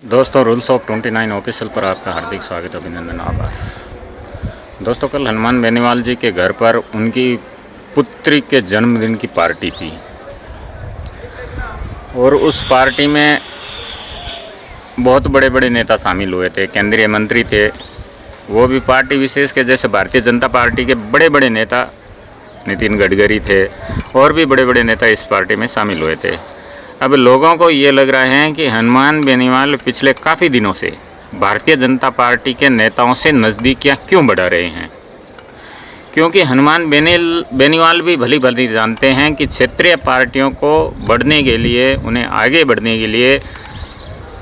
दोस्तों, rules of 29 official पर आपका हार्दिक स्वागत, अभिनंदन, आभार। दोस्तों, कल हनुमान बेनीवाल जी के घर पर उनकी पुत्री के जन्मदिन की पार्टी थी और उस पार्टी में बहुत बड़े बड़े नेता शामिल हुए थे। केंद्रीय मंत्री थे, वो भी पार्टी विशेष के, जैसे भारतीय जनता पार्टी के बड़े बड़े नेता नितिन गडकरी थे और भी बड़े बड़े नेता इस पार्टी में शामिल हुए थे। अब लोगों को ये लग रहा है कि हनुमान बेनीवाल पिछले काफ़ी दिनों से भारतीय जनता पार्टी के नेताओं से नज़दीकियाँ क्यों बढ़ा रहे हैं, क्योंकि हनुमान बेनीवाल भी भली भली जानते हैं कि क्षेत्रीय पार्टियों को बढ़ने के लिए, उन्हें आगे बढ़ने के लिए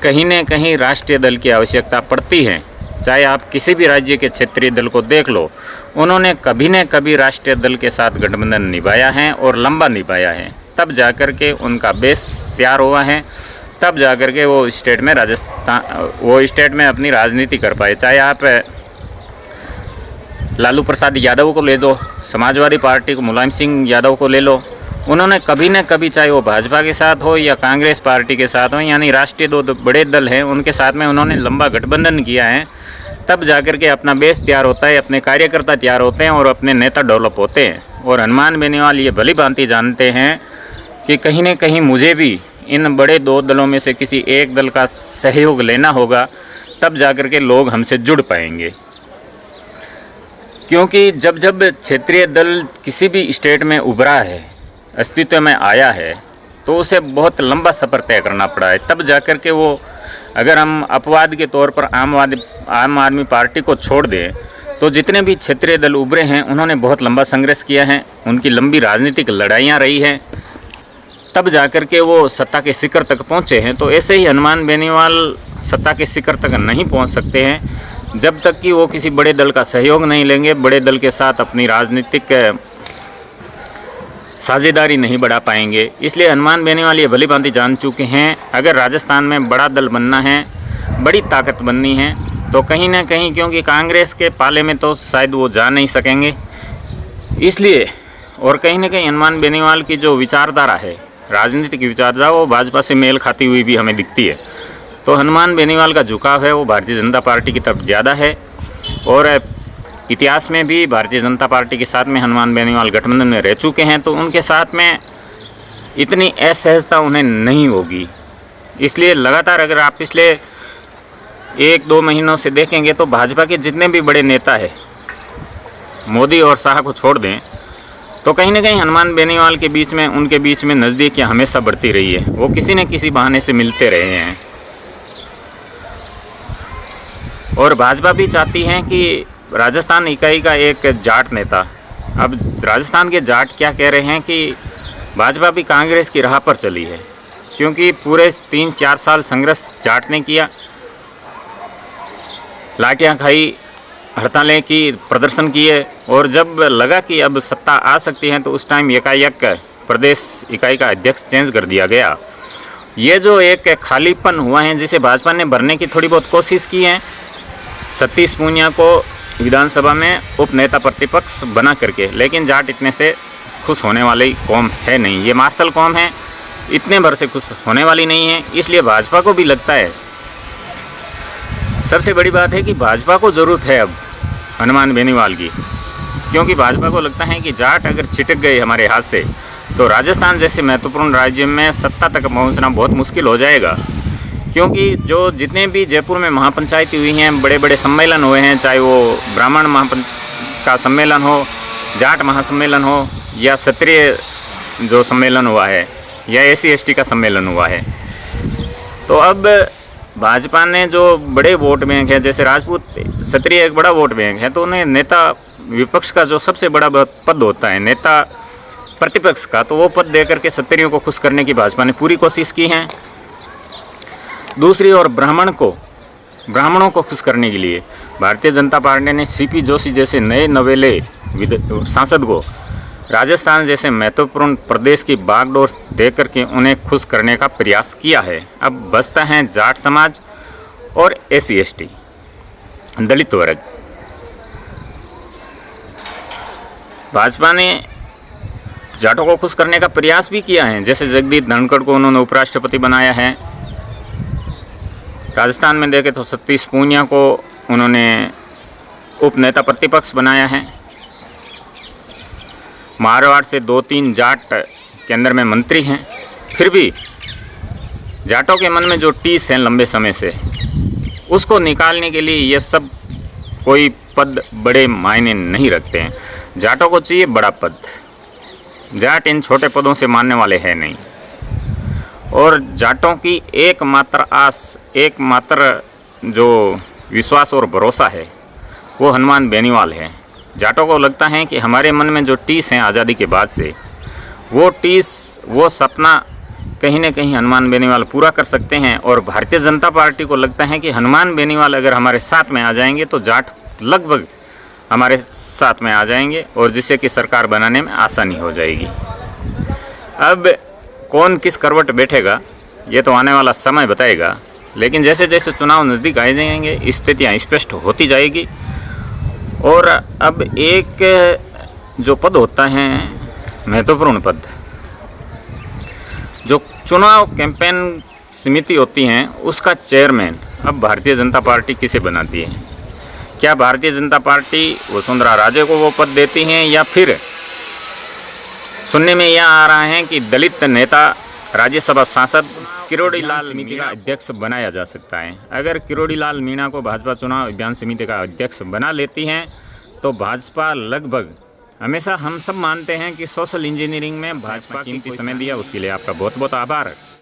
कहीं न कहीं राष्ट्रीय दल की आवश्यकता पड़ती है। चाहे आप किसी भी राज्य के क्षेत्रीय दल को देख लो, उन्होंने कभी न कभी राष्ट्रीय दल के साथ गठबंधन निभाया है और लंबा निभाया है। तब जाकर के उनका बेस तैयार हुआ है, तब जाकर के वो स्टेट में अपनी राजनीति कर पाए। चाहे आप लालू प्रसाद यादव को ले लो, समाजवादी पार्टी को मुलायम सिंह यादव को ले लो, उन्होंने कभी न कभी, चाहे वो भाजपा के साथ हो या कांग्रेस पार्टी के साथ हो, यानी राष्ट्रीय दो बड़े दल हैं, उनके साथ में उन्होंने लंबा गठबंधन किया है। तब जाकर के अपना बेस तैयार होता है, अपने कार्यकर्ता तैयार होते हैं और अपने नेता डेवलप होते हैं। और हनुमान बेनीवाल ये भली भांति जानते हैं कि कहीं न कहीं मुझे भी इन बड़े दो दलों में से किसी एक दल का सहयोग लेना होगा, तब जाकर के लोग हमसे जुड़ पाएंगे। क्योंकि जब जब क्षेत्रीय दल किसी भी स्टेट में उभरा है, अस्तित्व में आया है, तो उसे बहुत लंबा सफ़र तय करना पड़ा है। तब जाकर के वो, अगर हम अपवाद के तौर पर आम आदमी पार्टी को छोड़ दें, तो जितने भी क्षेत्रीय दल उभरे हैं उन्होंने बहुत लंबा संघर्ष किया है, उनकी लंबी राजनीतिक लड़ाइयाँ रही हैं, तब जाकर के वो सत्ता के शिखर तक पहुँचे हैं। तो ऐसे ही हनुमान बेनीवाल सत्ता के शिखर तक नहीं पहुँच सकते हैं जब तक कि वो किसी बड़े दल का सहयोग नहीं लेंगे, बड़े दल के साथ अपनी राजनीतिक साझेदारी नहीं बढ़ा पाएंगे। इसलिए हनुमान बेनीवाल ये भली भांति जान चुके हैं, अगर राजस्थान में बड़ा दल बनना है, बड़ी ताकत बननी है, तो कहीं ना कहीं, क्योंकि कांग्रेस के पाले में तो शायद वो जा नहीं सकेंगे, इसलिए, और कहीं ना कहीं हनुमान बेनीवाल की जो विचारधारा है, राजनीतिक विचारधारा, वो भाजपा से मेल खाती हुई भी हमें दिखती है। तो हनुमान बेनीवाल का झुकाव है वो भारतीय जनता पार्टी की तरफ ज़्यादा है, और इतिहास में भी भारतीय जनता पार्टी के साथ में हनुमान बेनीवाल गठबंधन में रह चुके हैं, तो उनके साथ में इतनी असहजता उन्हें नहीं होगी। इसलिए लगातार अगर आप पिछले 1-2 महीनों से देखेंगे तो भाजपा के जितने भी बड़े नेता हैं, मोदी और शाह को छोड़ दें, तो कहीं ना कहीं हनुमान बेनीवाल के बीच में, उनके बीच में नज़दीकियाँ हमेशा बढ़ती रही है। वो किसी न किसी बहाने से मिलते रहे हैं, और भाजपा भी चाहती है कि राजस्थान इकाई का एक जाट नेता, अब राजस्थान के जाट क्या कह रहे हैं कि भाजपा भी कांग्रेस की राह पर चली है, क्योंकि पूरे 3-4 साल संघर्ष जाट ने किया, लाठियाँ खाई, हड़तालें की, प्रदर्शन किए, और जब लगा कि अब सत्ता आ सकती है तो उस टाइम एकाएक प्रदेश इकाई का अध्यक्ष चेंज कर दिया गया। ये जो एक खालीपन हुआ है, जिसे भाजपा ने भरने की थोड़ी बहुत कोशिश की है, सतीश पूनिया को विधानसभा में उपनेता प्रतिपक्ष बना करके, लेकिन जाट इतने से खुश होने वाली कौम है नहीं, ये मार्शल कौम है, इतने भर से खुश होने वाली नहीं है। इसलिए भाजपा को भी लगता है, सबसे बड़ी बात है कि भाजपा को ज़रूरत है अब हनुमान बेनीवाल की, क्योंकि भाजपा को लगता है कि जाट अगर छिटक गए हमारे हाथ से, तो राजस्थान जैसे महत्वपूर्ण राज्य में सत्ता तक पहुंचना बहुत मुश्किल हो जाएगा। क्योंकि जो जितने भी जयपुर में महापंचायती हुई हैं, बड़े बड़े सम्मेलन हुए हैं, चाहे वो ब्राह्मण महापंचायत का सम्मेलन हो, जाट महासम्मेलन हो, या क्षत्रिय जो सम्मेलन हुआ है, या SC/ST का सम्मेलन हुआ है, तो अब भाजपा ने जो बड़े वोट बैंक है, जैसे राजपूत क्षत्रिय एक बड़ा वोट बैंक है, तो उन्हें नेता विपक्ष का जो सबसे बड़ा पद होता है, नेता प्रतिपक्ष का, तो वो पद देकर के क्षत्रियों को खुश करने की भाजपा ने पूरी कोशिश की है। दूसरी ओर ब्राह्मणों को खुश करने के लिए भारतीय जनता पार्टी ने CP जोशी जैसे नए नवेले सांसद को राजस्थान जैसे महत्वपूर्ण प्रदेश की बागडोर देकर के उन्हें खुश करने का प्रयास किया है। अब बचता है जाट समाज और SC/ST दलित वर्ग। भाजपा ने जाटों को खुश करने का प्रयास भी किया है, जैसे जगदीप धनखड़ को उन्होंने उपराष्ट्रपति बनाया है, राजस्थान में देखें तो सतीश पूनिया को उन्होंने उप नेता प्रतिपक्ष बनाया है। मारवाड़ से 2-3 जाट केंद्र में मंत्री हैं। फिर भी जाटों के मन में जो टीस है लंबे समय से, उसको निकालने के लिए ये सब कोई पद बड़े मायने नहीं रखते हैं। जाटों को चाहिए बड़ा पद। जाट इन छोटे पदों से मानने वाले हैं नहीं। और जाटों की एकमात्र आस, एकमात्र जो विश्वास और भरोसा है वो हनुमान बेनीवाल है। जाटों को लगता है कि हमारे मन में जो टीस हैं आज़ादी के बाद से, वो टीस, वो सपना कहीं न कहीं हनुमान बेनीवाल पूरा कर सकते हैं। और भारतीय जनता पार्टी को लगता है कि हनुमान बेनीवाल अगर हमारे साथ में आ जाएंगे तो जाट लगभग हमारे साथ में आ जाएंगे और जिससे कि सरकार बनाने में आसानी हो जाएगी। अब कौन किस करवट बैठेगा ये तो आने वाला समय बताएगा, लेकिन जैसे जैसे चुनाव नज़दीक आए जाएंगे स्थितियाँ स्पष्ट होती जाएगी। और अब एक जो पद होता है महत्वपूर्ण पद, जो चुनाव कैंपेन समिति होती हैं, उसका चेयरमैन अब भारतीय जनता पार्टी किसे बनाती है? क्या भारतीय जनता पार्टी वसुंधरा राजे को वो पद देती हैं, या फिर सुनने में यह आ रहा है कि दलित नेता राज्यसभा सांसद किरोड़ी लाल समिति का अध्यक्ष बनाया जा सकता है। अगर किरोड़ी लाल मीणा को भाजपा चुनाव अभियान समिति का अध्यक्ष बना लेती हैं तो भाजपा लगभग, हमेशा हम सब मानते हैं कि सोशल इंजीनियरिंग में भाजपा कीमती समय दिया, उसके लिए आपका बहुत बहुत आभार।